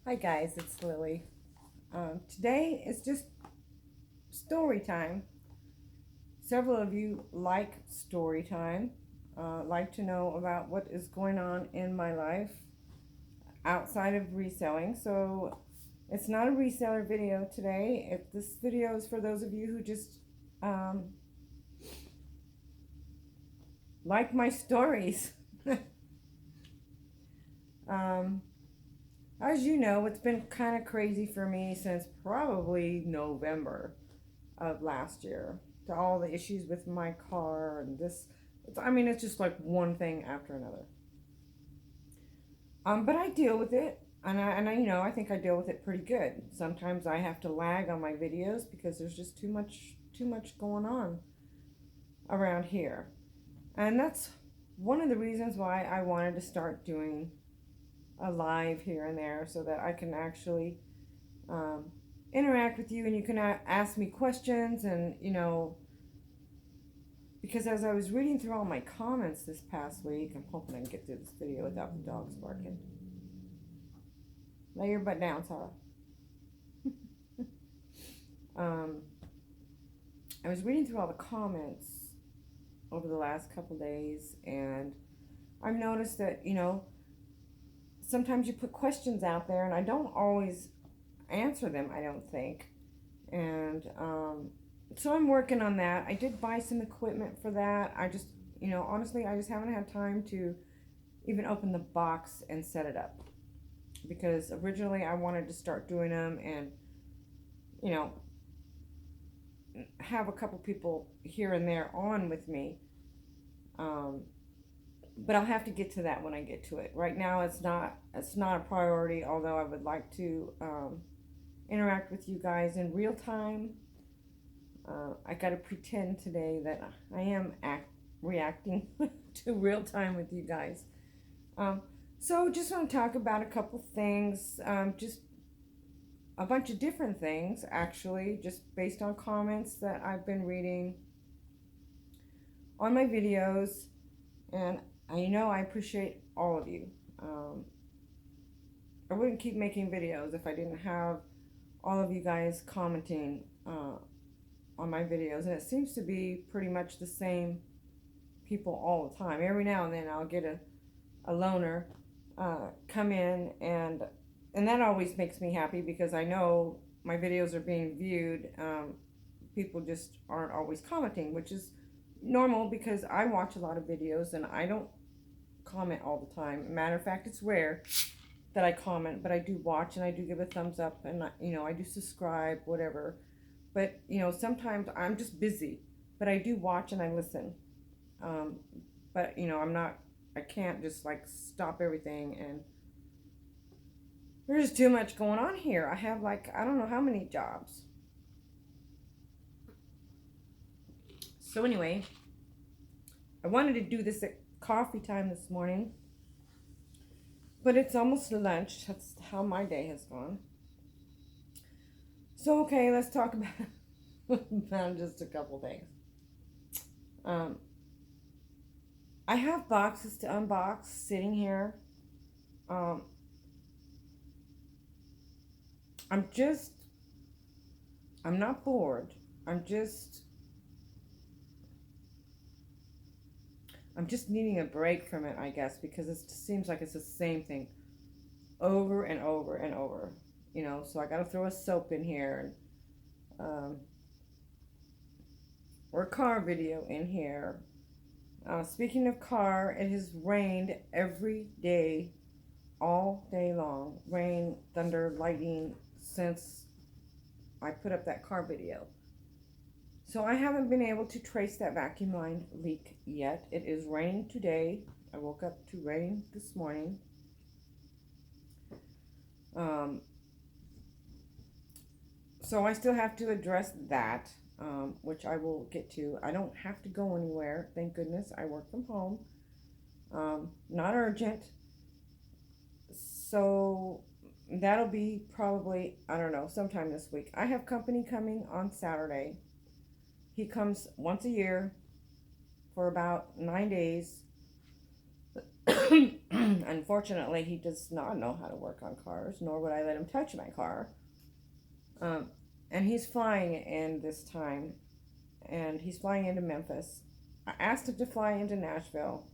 Hi guys, it's Lily. Today is just story time. Several of you like story time, like to know about what is going on in my life outside of reselling. So it's not a reseller video today. This video is for those of you who just um, like my stories. um, as you know, it's been kind of crazy for me since probably November of last year, to all the issues with my car and this. It's just like one thing after another. But I deal with it, I think I deal with it pretty good. Sometimes I have to lag on my videos because there's just too much going on around here, and that's one of the reasons why I wanted to start doing a live here and there so that I can actually um, interact with you and you can ask me questions and because as I was reading through all my comments this past week, I'm hoping I can get through this video without the dogs barking. Lay your butt down, Sarah. um, I was reading through all the comments over the last couple days, and I've noticed that, sometimes you put questions out there, and I don't always answer them, I don't think. And so I'm working on that. I did buy some equipment for that. Honestly, I just haven't had time to even open the box and set it up, because originally I wanted to start doing them and you know have a couple people here and there on with me, um, but I'll have to get to that when I get to it. Right now it's not a priority, although I would like to interact with you guys in real time. I got to pretend today that I am reacting to real time with you guys. um, so just want to talk about a couple things, just a bunch of different things, actually, just based on comments that I've been reading on my videos. And I appreciate all of you. I wouldn't keep making videos if I didn't have all of you guys commenting on my videos. And it seems to be pretty much the same people all the time. Every now and then I'll get a loner come in, and that always makes me happy because I know my videos are being viewed. People just aren't always commenting, which is normal because I watch a lot of videos and I don't comment all the time. Matter of fact, it's rare that I comment, but I do watch and I do give a thumbs up, and I do subscribe, whatever. But sometimes I'm just busy, but I do watch and I listen. Um, but I can't just like stop everything, and there's too much going on here. I have like, I don't know how many jobs. So anyway, I wanted to do this at coffee time this morning, but it's almost lunch. That's how my day has gone. So okay, let's talk about just a couple things. Um, I have boxes to unbox sitting here. Um, I'm just, I'm not bored. I'm just, I'm just needing a break from it, I guess, because it just seems like it's the same thing over and over and over. So I got to throw a soap in here, and or a car video in here. Speaking of car, it has rained every day, all day long. Rain, thunder, lightning, since I put up that car video. So I haven't been able to trace that vacuum line leak yet. It is raining today. I woke up to rain this morning. So I still have to address that, which I will get to. I don't have to go anywhere. Thank goodness. I work from home. Not urgent. So that'll be probably, I don't know, sometime this week. I have company coming on Saturday. He comes once a year for about 9 days. Unfortunately, he does not know how to work on cars, nor would I let him touch my car. Um, and he's flying in this time, and he's flying into Memphis. I asked him to fly into Nashville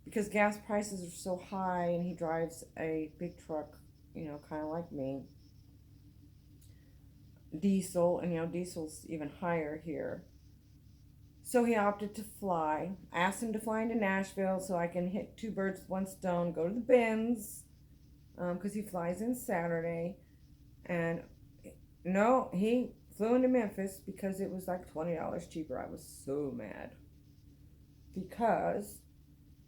because gas prices are so high, and he drives a big truck, kind of like me. Diesel, and diesel's even higher here. So he opted to fly. I asked him to fly into Nashville so I can hit two birds with one stone, go to the Benz, because he flies in Saturday. And no, he flew into Memphis because it was like $20 cheaper. I was so mad. Because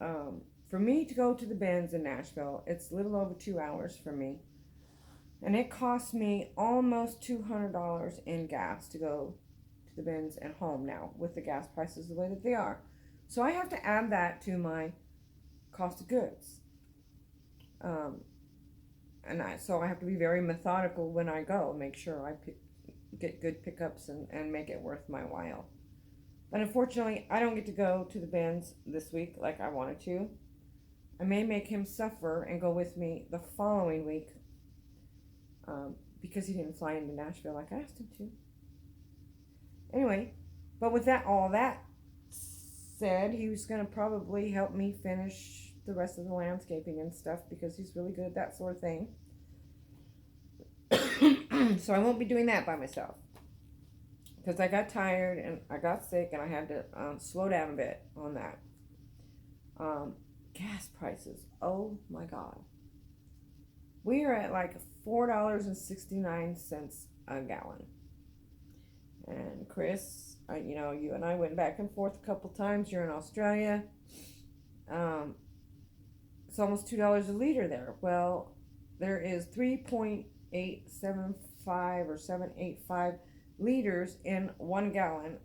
for me to go to the Benz in Nashville, it's a little over 2 hours for me. And it cost me almost $200 in gas to go to the Benz and home now with the gas prices the way that they are. So I have to add that to my cost of goods. So I have to be very methodical when I go, make sure I get good pickups and make it worth my while. But unfortunately, I don't get to go to the Benz this week like I wanted to. I may make him suffer and go with me the following week. Because he didn't fly into Nashville like I asked him to. Anyway, but with all that said, he was going to probably help me finish the rest of the landscaping and stuff because he's really good at that sort of thing. So I won't be doing that by myself because I got tired and I got sick and I had to slow down a bit on that. Gas prices, oh my God. We are at like $4.69 a gallon. And Chris, you and I went back and forth a couple times. You're in Australia. It's almost $2 a liter there. Well, there is 3.875 or 785 liters in 1 gallon.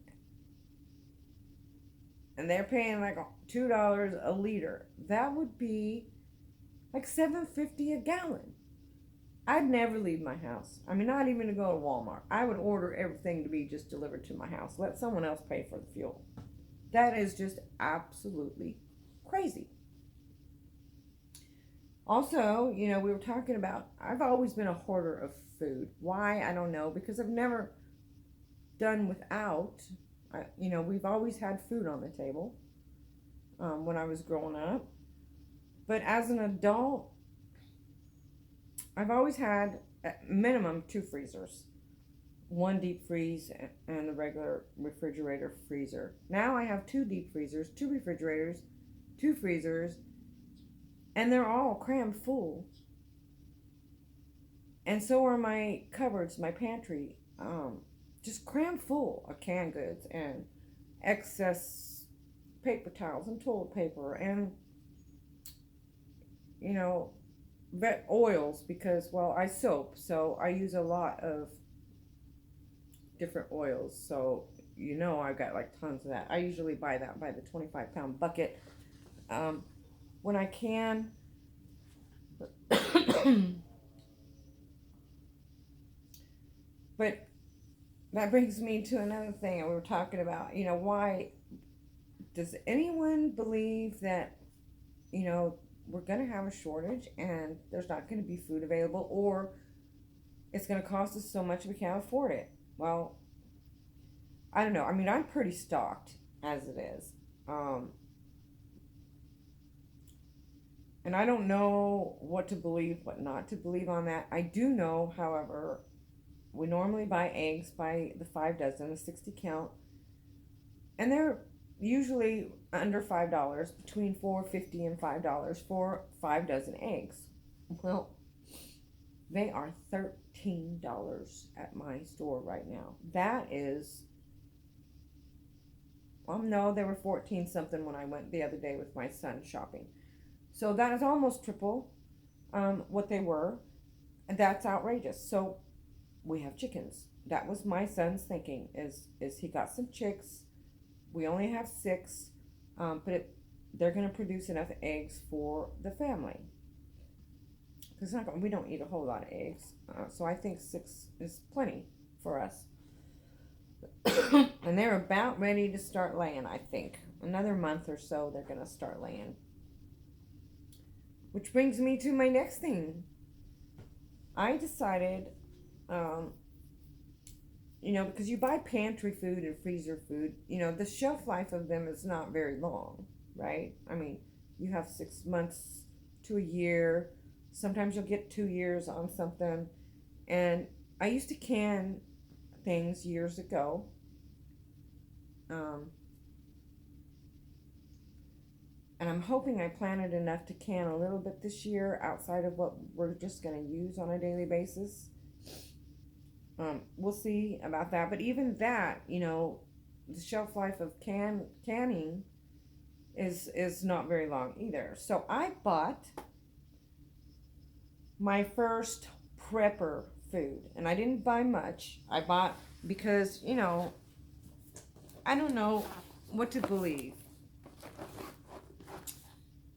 And they're paying like $2 a liter. That would be like $7.50 a gallon. I'd never leave my house. I mean, not even to go to Walmart. I would order everything to be just delivered to my house. Let someone else pay for the fuel. That is just absolutely crazy. Also, we were talking about, I've always been a hoarder of food. Why? I don't know. Because I've never done without. We've always had food on the table when I was growing up. But as an adult, I've always had at minimum 2 freezers. 1 deep freeze and the regular refrigerator freezer. Now I have 2 deep freezers, 2 refrigerators, 2 freezers, and they're all crammed full. And so are my cupboards, my pantry, just crammed full of canned goods and excess paper towels and toilet paper and, vet oils because, I soap, so I use a lot of different oils. So, I've got like tons of that. I usually buy that by the 25-pound bucket when I can. But that brings me to another thing we were talking about. Why does anyone believe that, we're going to have a shortage and there's not going to be food available, or it's going to cost us so much we can't afford it? Well, I don't know. I mean, I'm pretty stocked as it is. And I don't know what to believe, what not to believe on that. I do know, however, we normally buy eggs by the 5 dozen, the 60 count, and they're usually under $5, between $4.50 and $5 for 5 dozen eggs. Well, they are $13 at my store right now. That is, no, they were 14 something when I went the other day with my son shopping. So that is almost triple what they were. And that's outrageous. So we have chickens. That was my son's thinking, is he got some chicks. We only have 6, but they're going to produce enough eggs for the family. Because we don't eat a whole lot of eggs. So I think 6 is plenty for us. And they're about ready to start laying, I think. Another month or so, they're going to start laying. Which brings me to my next thing. I decided, because you buy pantry food and freezer food, the shelf life of them is not very long, right? I mean, you have 6 months to a year. Sometimes you'll get 2 years on something. And I used to can things years ago. Um, and I'm hoping I planted enough to can a little bit this year outside of what we're just going to use on a daily basis. We'll see about that. But even that, the shelf life of canning is not very long either. So I bought my first prepper food, and I didn't buy much. I bought because I don't know what to believe.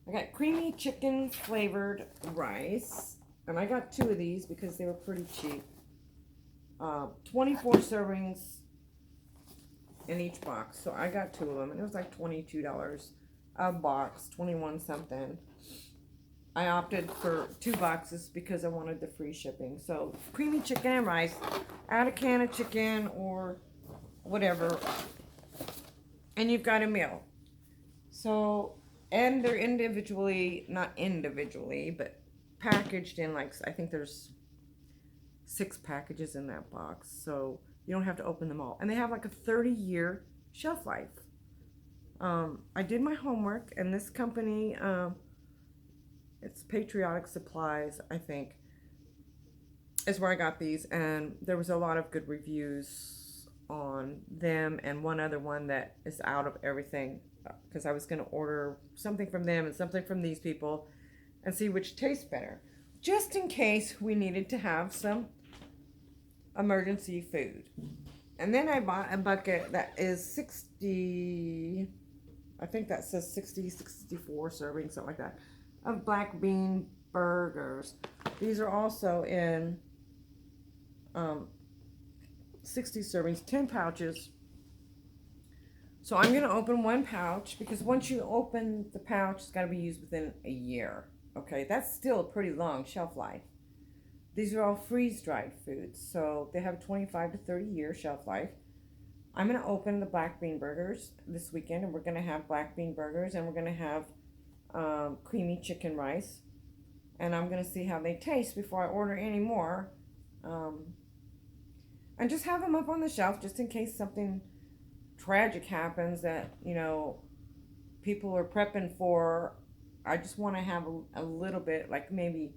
I got creamy chicken flavored rice, and I got 2 of these because they were pretty cheap. 24 servings in each box, so I got 2 of them, and it was like $22 a box, 21 something. I opted for 2 boxes because I wanted the free shipping. So creamy chicken and rice, add a can of chicken or whatever, and you've got a meal. So, and they're not individually, but packaged in I think there's 6 packages in that box, so you don't have to open them all. And they have like a 30-year shelf life. I did my homework, and this company, it's Patriotic Supplies, I think, is where I got these, and there was a lot of good reviews on them, and one other one that is out of everything, because I was going to order something from them and something from these people and see which tastes better, just in case we needed to have some emergency food. And then I bought a bucket that is 60, I think that says 64 servings, something like that, of black bean burgers. These are also in 60 servings, 10 pouches. So I'm going to open one pouch, because once you open the pouch, it's got to be used within a year. Okay, that's still a pretty long shelf life. These are all freeze-dried foods, so they have a 25 to 30-year shelf life. I'm going to open the black bean burgers this weekend, and we're going to have black bean burgers, and we're going to have creamy chicken rice, and I'm going to see how they taste before I order any more. And just have them up on the shelf just in case something tragic happens that people are prepping for. I just want to have a little bit, like maybe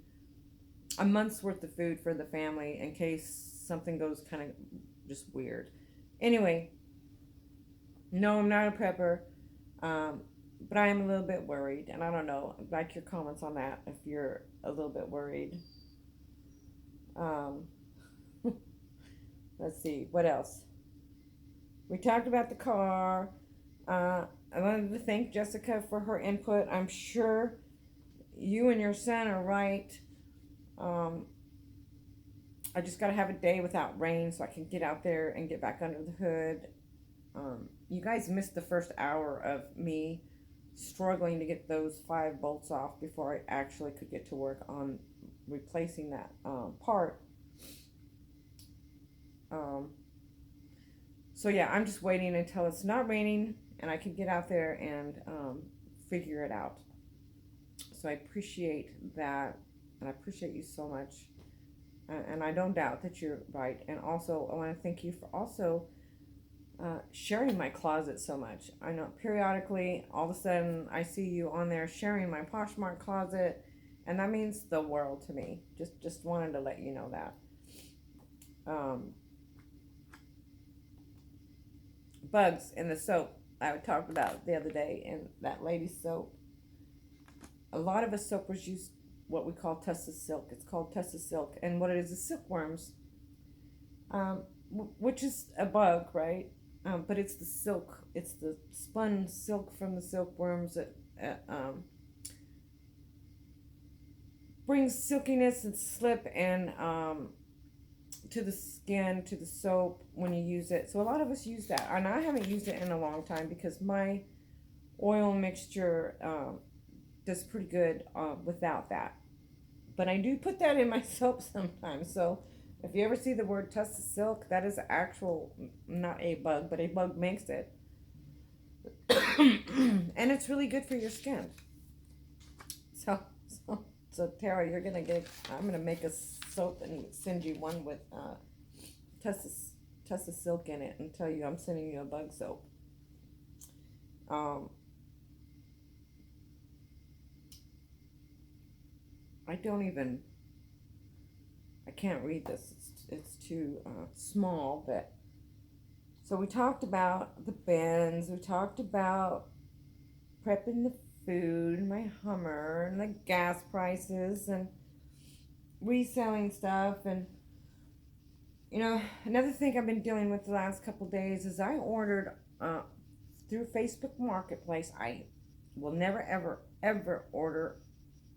a month's worth of food for the family in case something goes kind of just weird. Anyway, no, I'm not a prepper, but I am a little bit worried, and I don't know. I'd like your comments on that if you're a little bit worried. Let's see, what else? We talked about the car. I wanted to thank Jessica for her input. I'm sure you and your son are right. I just got to have a day without rain so I can get out there and get back under the hood. You guys missed the first hour of me struggling to get those 5 bolts off before I actually could get to work on replacing that part. So yeah, I'm just waiting until it's not raining and I can get out there and figure it out. So I appreciate that, and I appreciate you so much. And I don't doubt that you're right. And also, I want to thank you for also sharing my closet so much. I know periodically, all of a sudden, I see you on there sharing my Poshmark closet, and that means the world to me. Just wanted to let you know that. Bugs in the soap I talked about the other day, and that lady's soap. A lot of the soap was used what we call Tussa Silk. It's called Tussa Silk, and what it is silkworms, which is a bug, right? But it's the silk. It's the spun silk from the silkworms that brings silkiness and slip and to the skin, to the soap when you use it. So a lot of us use that, and I haven't used it in a long time because my oil mixture does pretty good without that. But I do put that in my soap sometimes. So if you ever see the word Tussa Silk, that is actual, not a bug, but a bug makes it. And it's really good for your skin. So, so Tara, you're gonna get. I'm gonna make a soap and send you one with Tussa Silk in it, and tell you I'm sending you a bug soap. Um, I don't even. I can't read this. It's too small. But so we talked about the bins. We talked about prepping the food, my Hummer, and the gas prices, and reselling stuff. And another thing I've been dealing with the last couple days is I ordered through Facebook Marketplace. I will never ever order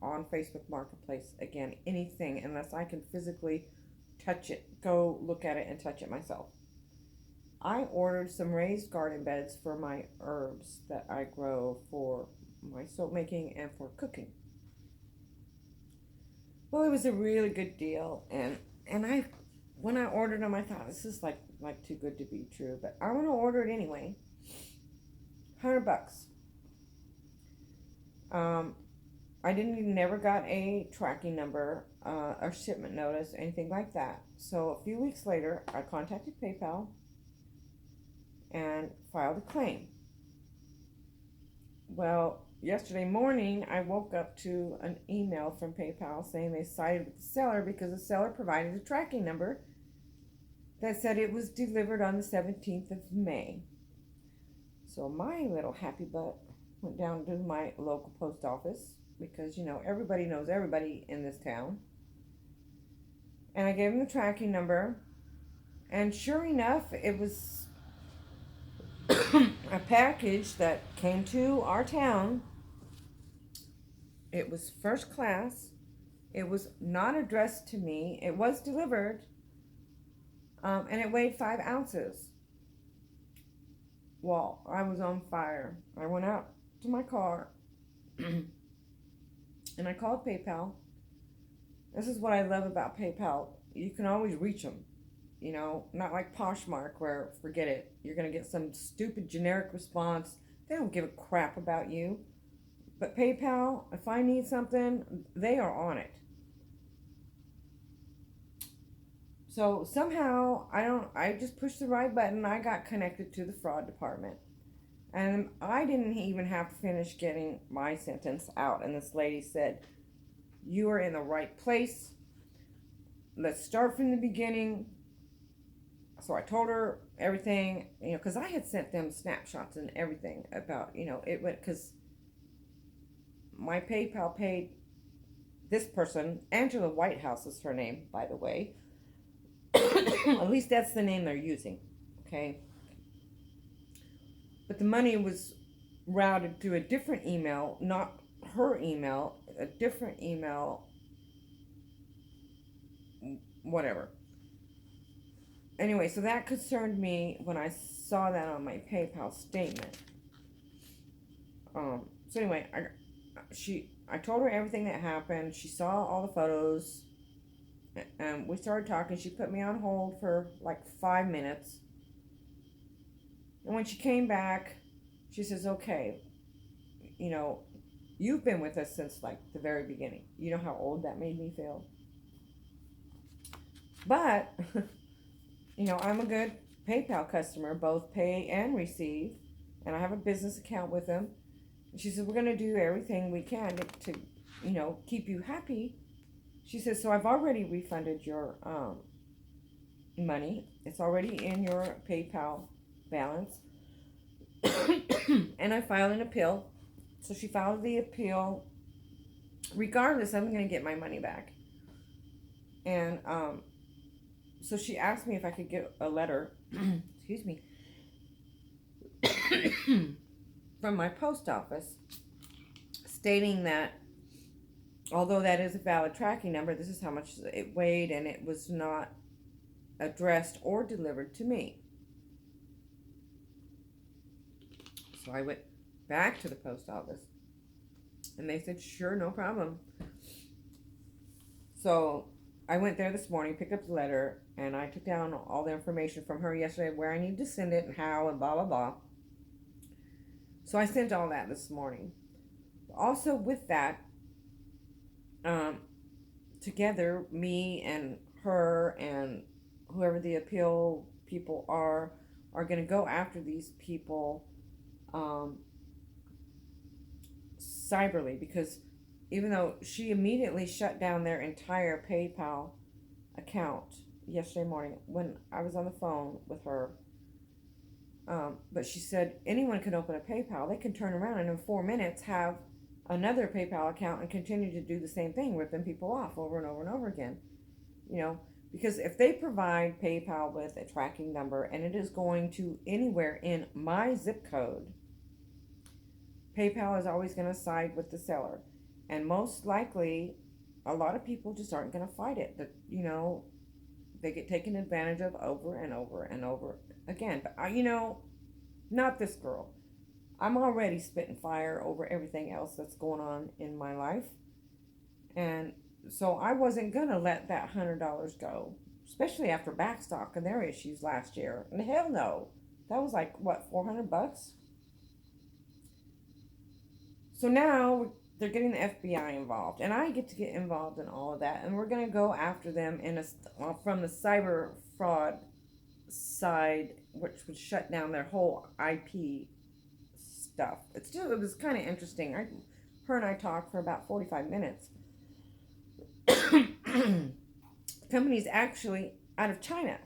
on Facebook Marketplace again anything unless I can physically touch it, go look at it and touch it myself. I ordered some raised garden beds for my herbs that I grow for my soap making and for cooking. Well, it was a really good deal, and I when I ordered them, I thought this is like too good to be true, but I want to order it anyway. $100. I never got a tracking number, or shipment notice, anything like that. So a few weeks later, I contacted PayPal and filed a claim. Well, yesterday morning, I woke up to an email from PayPal saying they sided with the seller because the seller provided a tracking number that said it was delivered on the 17th of May. So my little happy butt went down to my local post office because, everybody knows everybody in this town. And I gave them the tracking number. And sure enough, it was a package that came to our town. It was first class. It was not addressed to me. It was delivered. And it weighed 5 ounces. Well, I was on fire. I went out to my car and I called PayPal. This is what I love about PayPal. You can always reach them. Not like Poshmark where, forget it, you're going to get some stupid generic response. They don't give a crap about you. But PayPal, if I need something, they are on it. So somehow, I just pushed the right button. I got connected to the fraud department. And I didn't even have to finish getting my sentence out. And this lady said, "You are in the right place. Let's start from the beginning." So I told her everything, because I had sent them snapshots and everything about, it went, because my PayPal paid this person, Angela Whitehouse is her name, by the way. At least that's the name they're using, okay? But the money was routed to a different email, not her email, a different email, whatever. Anyway, so that concerned me when I saw that on my PayPal statement. So anyway, I told her everything that happened. She saw all the photos. And we started talking. She put me on hold for like 5 minutes. And when she came back, she says, "Okay, you've been with us since like the very beginning. You know how old that made me feel. But, I'm a good PayPal customer, both pay and receive. And I have a business account with them." And she said, "We're going to do everything we can to keep you happy." She says, "So I've already refunded your money. It's already in your PayPal balance." And I filed an appeal. So she filed the appeal. Regardless, I'm going to get my money back. And so she asked me if I could get a letter, excuse me, from my post office stating that although that is a valid tracking number, this is how much it weighed and it was not addressed or delivered to me. So I went back to the post office And they said, sure, no problem. So I went there this morning, picked up the letter, and I took down all the information from her yesterday, where I need to send it and how and blah, blah, blah. So I sent all that this morning. Also with that, um, together, me and her and whoever the appeal people are going to go after these people um, cyberly, because even though she immediately shut down their entire PayPal account yesterday morning when I was on the phone with her. But she said anyone can open a PayPal. They can turn around and in 4 minutes have another PayPal account and continue to do the same thing, ripping people off over and over and over again. You know, because if they provide PayPal with a tracking number and it is going to anywhere in my zip code, PayPal is always going to side with the seller. And most likely, a lot of people just aren't going to fight it. That, you know, they get taken advantage of over and over and over again. But, not this girl. I'm already spitting fire over everything else that's going on in my life. And so I wasn't going to let that $100 go, especially after Backstock and their issues last year. And hell no. That was like, what, $400? So now they're getting the FBI involved, and I get to get involved in all of that, and we're going to go after them from the cyber fraud side, which would shut down their whole IP stuff. It was kind of interesting. Her and I talked for about 45 minutes. Company's actually out of China,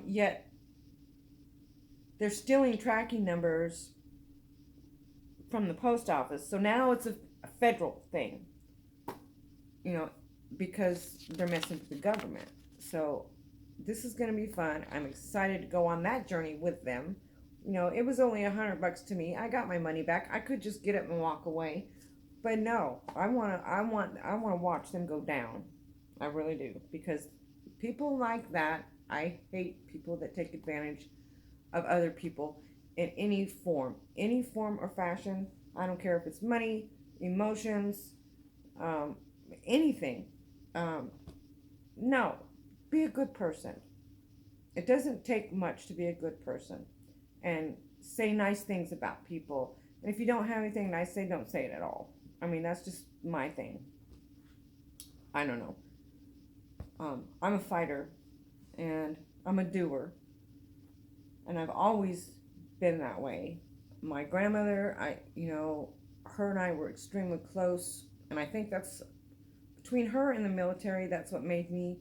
yet they're stealing tracking numbers from the post office. So now it's a federal thing, because they're messing with the government. So this is going to be fun. I'm excited to go on that journey with them. It was only $100 to me. I got my money back. I could just get up and walk away, but no, I want to watch them go down. I really do, because people like that. I hate people that take advantage of other people in any form or fashion. I don't care if it's money, emotions, anything. No, be a good person. It doesn't take much to be a good person, and say nice things about people. And if you don't have anything nice to say, don't say it at all. I mean, that's just my thing. I don't know. I'm a fighter, and I'm a doer, and I've always been that way. My grandmother, her and I were extremely close, and I think that's between her and the military, that's what made me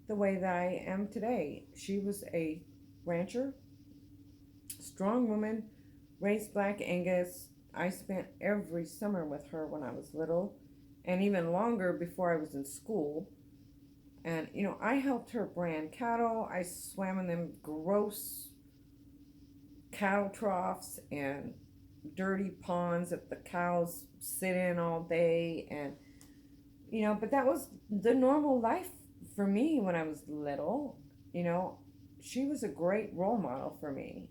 the way that I am today. She was a rancher, strong woman, raised Black Angus. I spent every summer with her when I was little, and even longer before I was in school. And, I helped her brand cattle. I swam in them gross cattle troughs and dirty ponds that the cows sit in all day. And, but that was the normal life for me when I was little. She was a great role model for me.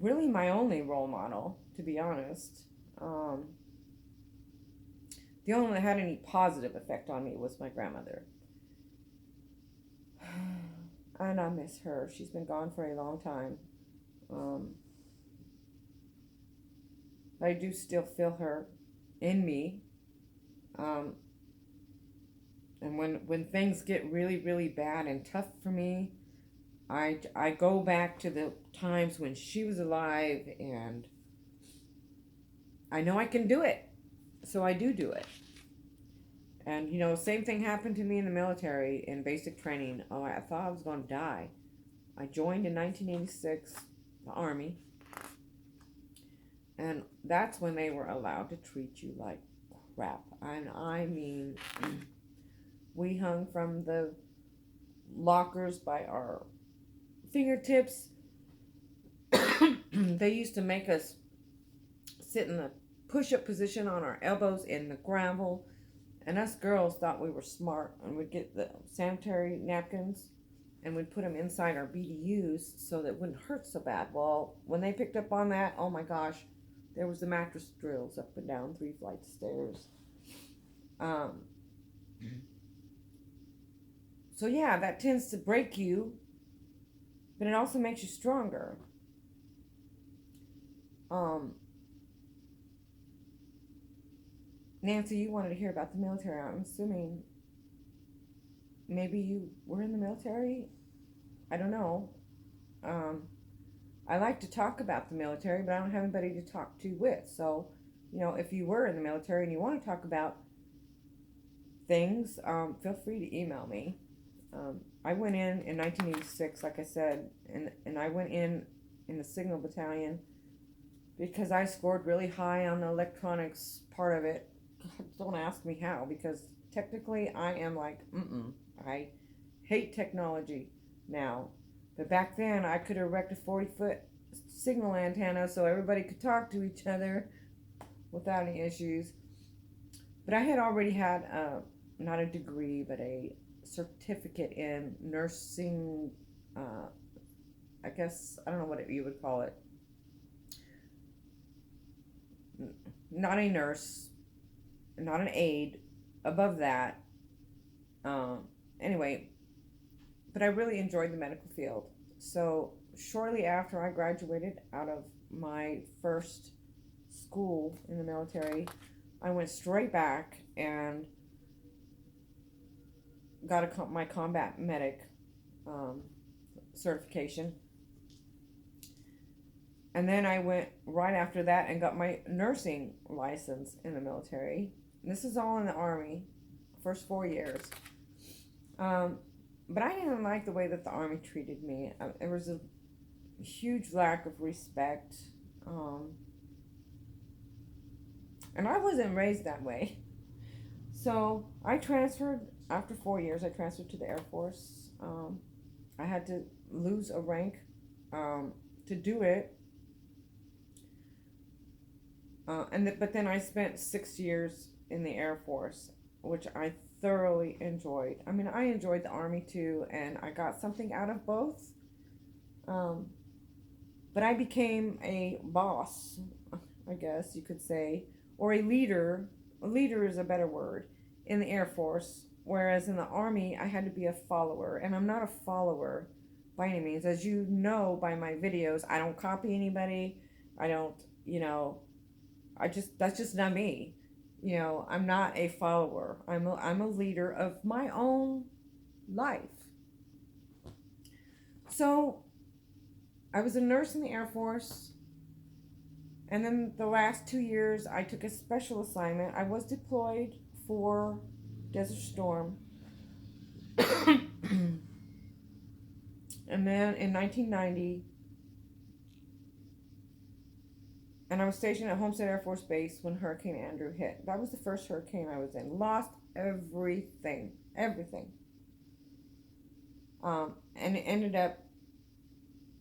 Really my only role model, to be honest. The only one that had any positive effect on me was my grandmother. And I miss her. She's been gone for a long time. I do still feel her in me. And when things get really, really bad and tough for me, I go back to the times when she was alive, and I know I can do it. So I do it. And, same thing happened to me in the military in basic training. Oh, I thought I was going to die. I joined in 1986, the Army. And that's when they were allowed to treat you like crap. And I mean, we hung from the lockers by our fingertips. They used to make us sit in the push-up position on our elbows in the gravel. And us girls thought we were smart, and we'd get the sanitary napkins and we'd put them inside our BDUs so that it wouldn't hurt so bad. Well, when they picked up on that, oh my gosh, There was the mattress drills up and down 3 flights of stairs. Um, so yeah, that tends to break you, but it also makes you stronger. Um, Nancy, you wanted to hear about the military. I'm assuming maybe you were in the military. I don't know. Um, I like to talk about the military, but I don't have anybody to talk to with. So, if you were in the military and you want to talk about things, feel free to email me. I went in 1986, like I said, and I went in the Signal Battalion because I scored really high on the electronics part of it. Don't ask me how, because technically I am like, I hate technology now. But back then I could erect a 40-foot signal antenna so everybody could talk to each other without any issues. But I had already had, not a degree, but a certificate in nursing, I guess, I don't know what you would call it. Not a nurse, not an aide, above that. Anyway, but I really enjoyed the medical field. So shortly after I graduated out of my first school in the military, I went straight back and got my combat medic certification. And then I went right after that and got my nursing license in the military. And this is all in the Army, first 4 years. But I didn't like the way that the Army treated me. There was a huge lack of respect. And I wasn't raised that way. So I transferred, after 4 years, I transferred to the Air Force. I had to lose a rank to do it. But then I spent 6 years in the Air Force, which I thoroughly enjoyed. I mean, I enjoyed the Army too, and I got something out of both. But I became a boss, I guess you could say, or a leader. A leader is a better word in the Air Force, whereas in the Army, I had to be a follower, and I'm not a follower by any means. As you know by my videos, I don't copy anybody. I don't, that's just not me. I'm not a follower. I'm a leader of my own life. So I was a nurse in the Air Force, and then the last 2 years I took a special assignment. I was deployed for Desert Storm. And then in 1990, and I was stationed at Homestead Air Force Base when Hurricane Andrew hit. That was the first hurricane I was in. Lost everything. Everything. And it ended up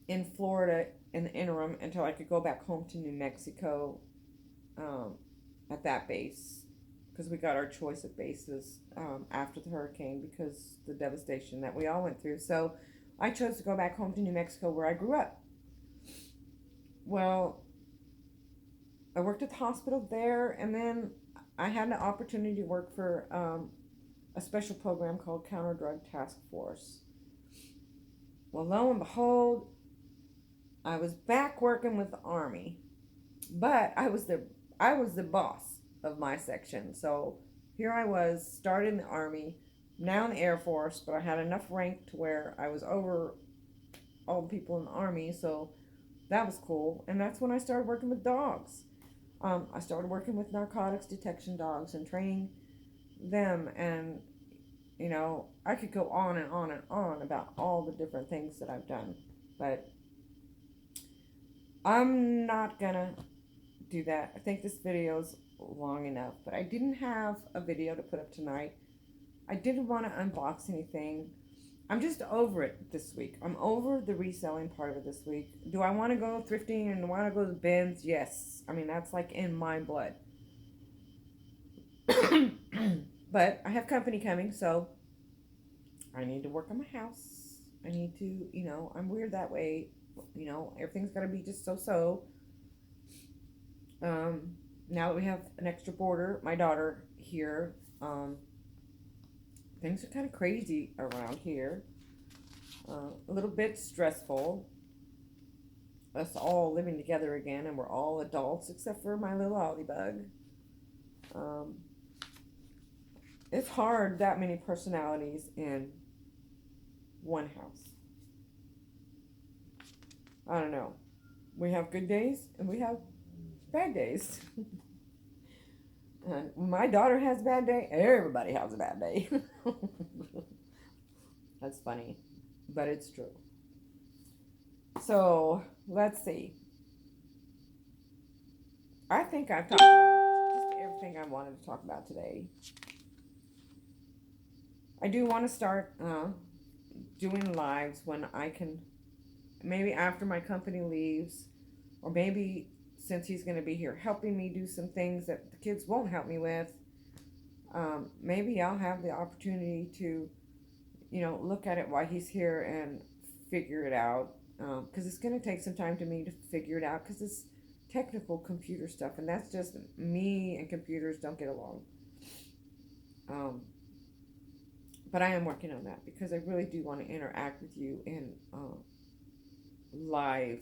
in Florida in the interim until I could go back home to New Mexico at that base. Because we got our choice of bases after the hurricane because the devastation that we all went through. So I chose to go back home to New Mexico where I grew up. Well, I worked at the hospital there, and then I had an opportunity to work for a special program called Counter Drug Task Force. Well, lo and behold, I was back working with the Army, but I was the boss of my section. So here I was, started in the Army, now in the Air Force, but I had enough rank to where I was over all the people in the Army, so that was cool. And that's when I started working with dogs. I started working with narcotics detection dogs and training them, and I could go on and on and on about all the different things that I've done, but I'm not gonna do that. I think this video's long enough, but I didn't have a video to put up tonight. I didn't want to unbox anything. I'm just over it this week. I'm over the reselling part of it this week. Do I want to go thrifting and want to go to the bins? Yes. I mean, that's like in my blood. But I have company coming, so I need to work on my house. I need to, I'm weird that way. Everything's got to be just so. Now that we have an extra boarder, my daughter here, things are kind of crazy around here. A little bit stressful. Us all living together again, and we're all adults except for my little Ollie bug. Um, it's hard, that many personalities in one house. I don't know. We have good days and we have bad days. And when my daughter has a bad day, everybody has a bad day. That's funny, but it's true. So let's see. I think I've talked about just everything I wanted to talk about today. I do want to start doing lives when I can, maybe after my company leaves, or maybe since he's going to be here helping me do some things that the kids won't help me with. Maybe I'll have the opportunity to, look at it while he's here and figure it out. Because it's going to take some time to me to figure it out because it's technical computer stuff, and that's just me and computers don't get along. Um, but I am working on that because I really do want to interact with you in live,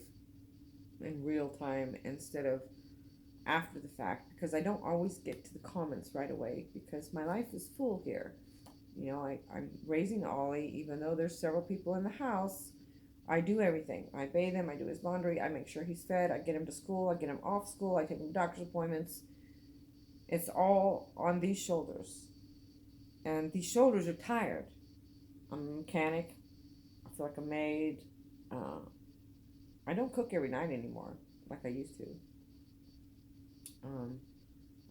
in real time, instead of after the fact, because I don't always get to the comments right away because my life is full here. I'm raising Ollie, even though there's several people in the house. I do everything. I bathe him, I do his laundry, I make sure he's fed, I get him to school, I get him off school, I take him to doctor's appointments. It's all on these shoulders. And these shoulders are tired. I'm a mechanic. I feel like a maid. I don't cook every night anymore like I used to.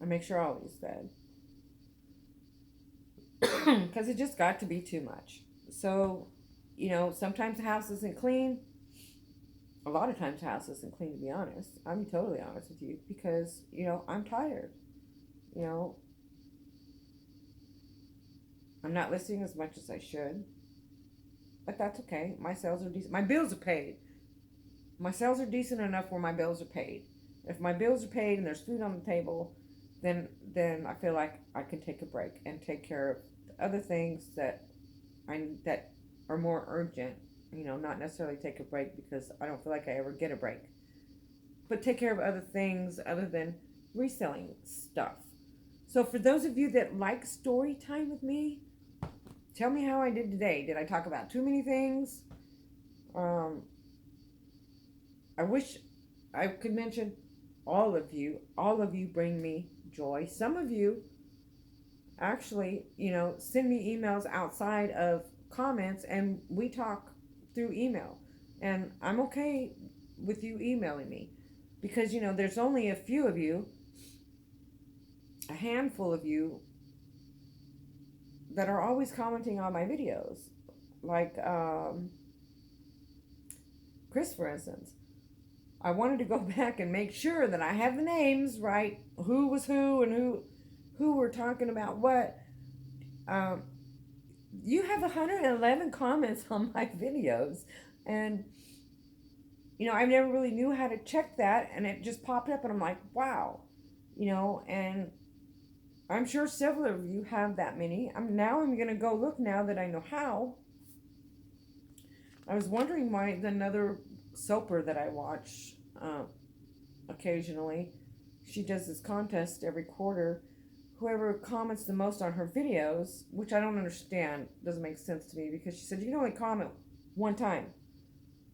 I make sure Ollie's fed. Because it just got to be too much. So, sometimes the house isn't clean. A lot of times the house isn't clean, to be honest. I'm totally honest with you because, I'm tired. You know, I'm not listening as much as I should. But that's okay. My sales are decent. My bills are paid. My sales are decent enough where my bills are paid. If my bills are paid and there's food on the table, then I feel like I can take a break and take care of the other things that are more urgent. Not necessarily take a break because I don't feel like I ever get a break. But take care of other things other than reselling stuff. So for those of you that like story time with me, tell me how I did today. Did I talk about too many things? I wish I could mention all of you. All of you bring me joy. Some of you actually, send me emails outside of comments and we talk through email. And I'm okay with you emailing me because, there's only a few of you, a handful of you that are always commenting on my videos. Like Chris, for instance. I wanted to go back and make sure that I have the names right, who was who and who were talking about what. You have 111 comments on my videos, and I never really knew how to check that, and it just popped up, and I'm like, wow, and I'm sure several of you have that many. I'm gonna go look now that I know how. I was wondering why another soaper that I watch occasionally, she does this contest every quarter. Whoever comments the most on her videos, which I don't understand, doesn't make sense to me, because she said you can only comment one time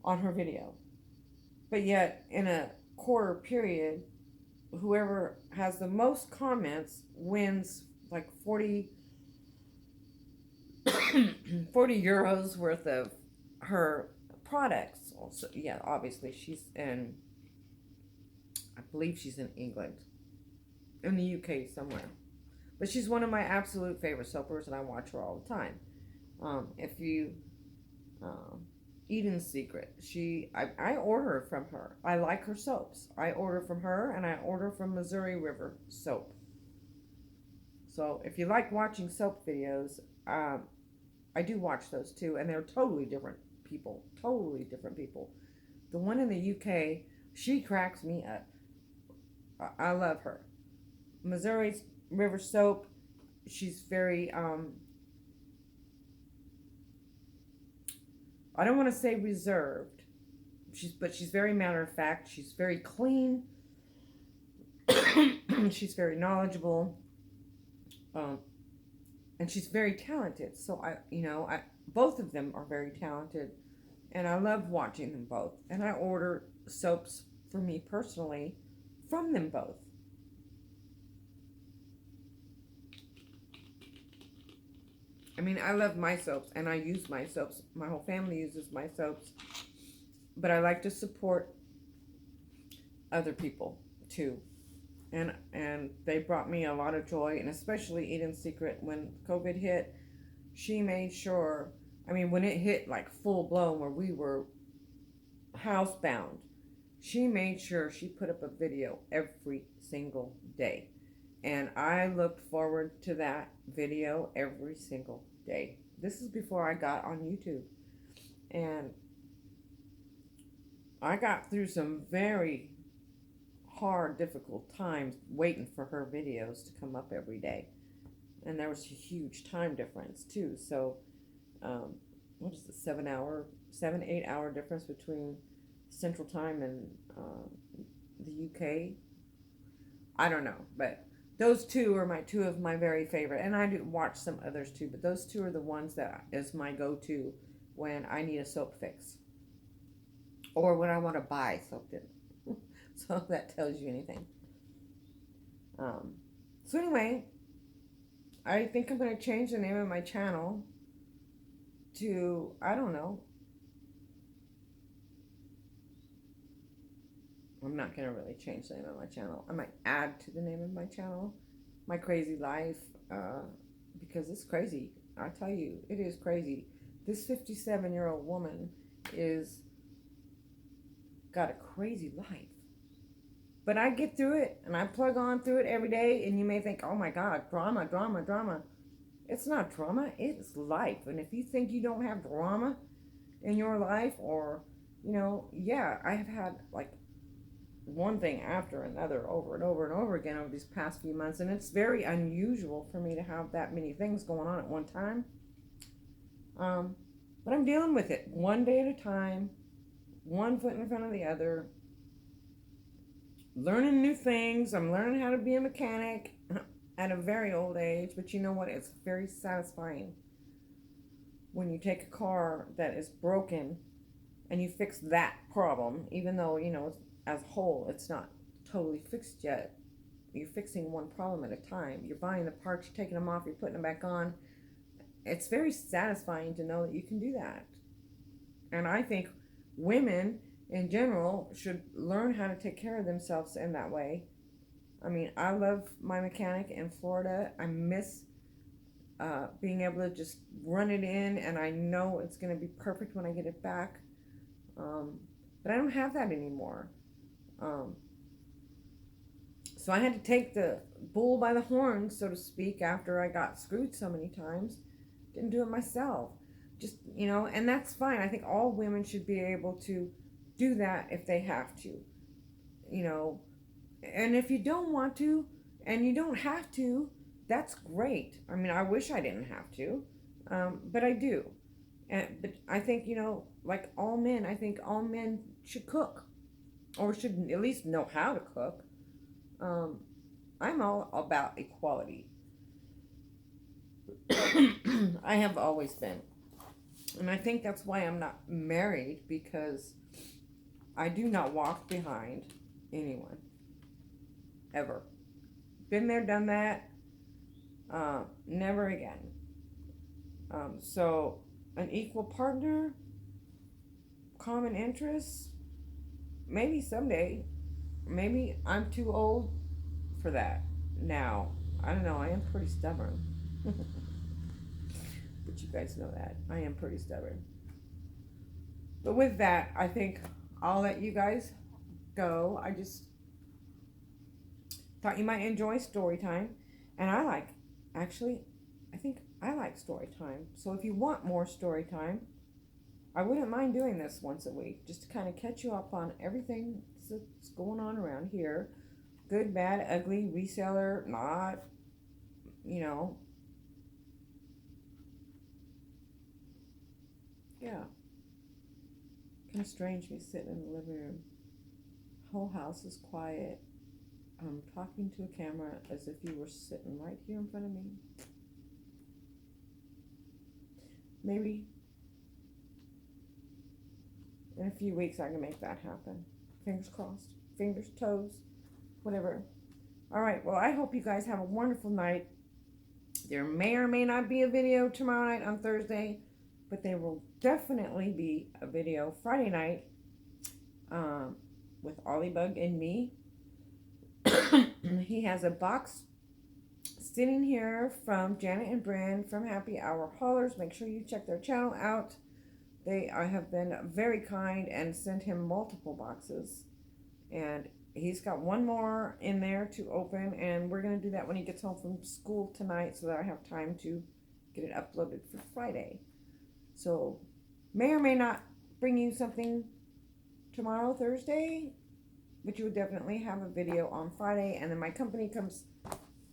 on her video. But yet, in a quarter period, whoever has the most comments wins like 40 euros worth of her products. Also, yeah, obviously she's in, I believe she's in England, in the UK somewhere. But she's one of my absolute favorite soapers, and I watch her all the time. If you, Eden's Secret, I order from her. I like her soaps. I order from her, and I order from Missouri River Soap. So if you like watching soap videos, I do watch those too, and they're totally different people. Totally different people. The one in the UK, she cracks me up. I love her. Missouri's River Soap. She's very I don't want to say reserved. She's very matter of fact. She's very clean. She's very knowledgeable. Um, and she's very talented. So I both of them are very talented, and I love watching them both. And I order soaps for me personally from them both. I mean, I love my soaps, and I use my soaps. My whole family uses my soaps, but I like to support other people too. And they brought me a lot of joy, and especially Eden's Secret when COVID hit. She made sure. I mean, when it hit like full blown, where we were housebound, she made sure she put up a video every single day. And I looked forward to that video every single day. This is before I got on YouTube. And I got through some very hard, difficult times waiting for her videos to come up every day. And there was a huge time difference too. So, what is the 7, 8 hour difference between Central Time and the UK? I don't know, but those two are two of my very favorite, and I do watch some others too. But those two are the ones that is my go-to when I need a soap fix, or when I want to buy something. So that tells you anything. So anyway, I think I'm going to change the name of my channel to, I don't know. I'm not going to really change the name of my channel. I might add to the name of my channel, My Crazy Life, because it's crazy. I tell you, it is crazy. This 57-year-old woman is got a crazy life. But I get through it, and I plug on through it every day, and you may think, oh my God, drama, drama, drama. It's not drama, it's life. And if you think you don't have drama in your life, or, yeah, I have had, like, one thing after another over and over and over again over these past few months, and it's very unusual for me to have that many things going on at one time. But I'm dealing with it one day at a time, one foot in front of the other, learning new things. I'm learning how to be a mechanic at a very old age, but you know what? It's very satisfying when you take a car that is broken and you fix that problem, even though, as a whole, it's not totally fixed yet. You're fixing one problem at a time. You're buying the parts, you're taking them off, you're putting them back on. It's very satisfying to know that you can do that. And I think women in general should learn how to take care of themselves in that way. I mean, I love my mechanic in Florida. I miss being able to just run it in, and I know it's going to be perfect when I get it back. But I don't have that anymore. So I had to take the bull by the horns, so to speak, after I got screwed so many times. Didn't do it myself. Just, and that's fine. I think all women should be able to do that if they have to. And if you don't want to, and you don't have to, that's great. I mean, I wish I didn't have to, but I do. But I think, like all men, I think all men should cook, or should at least know how to cook. I'm all about equality. I have always been. And I think that's why I'm not married, because I do not walk behind anyone. Ever. Been there, done that. Never again. So, an equal partner, common interests, maybe someday. Maybe I'm too old for that now. I don't know. I am pretty stubborn. But you guys know that. I am pretty stubborn. But with that, I think I'll let you guys go. I just thought you might enjoy story time. And I think I like story time. So if you want more story time, I wouldn't mind doing this once a week, just to kind of catch you up on everything that's going on around here, good, bad, ugly, reseller, not, you know, yeah. Kind of strange me sitting in the living room. Whole house is quiet. I'm talking to a camera as if you were sitting right here in front of me. Maybe in a few weeks I can make that happen. Fingers crossed. Fingers, toes, whatever. All right. Well, I hope you guys have a wonderful night. There may or may not be a video tomorrow night on Thursday, but there will definitely be a video Friday night with Ollybug and me. He has a box sitting here from Janet and Brand from Happy Hour Haulers. Make sure you check their channel out. They have been very kind and sent him multiple boxes. And he's got one more in there to open, and we're going to do that when he gets home from school tonight so that I have time to get it uploaded for Friday. So, may or may not bring you something tomorrow, Thursday, but you would definitely have a video on Friday, and then my company comes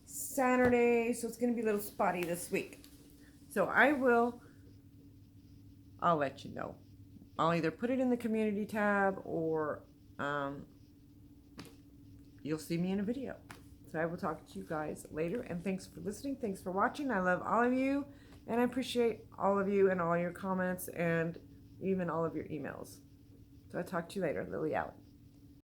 Saturday, so it's going to be a little spotty this week. So I'll let you know. I'll either put it in the community tab or you'll see me in a video. So I will talk to you guys later, and thanks for listening. Thanks for watching. I love all of you, and I appreciate all of you and all your comments and even all of your emails. So I'll talk to you later. Lily out.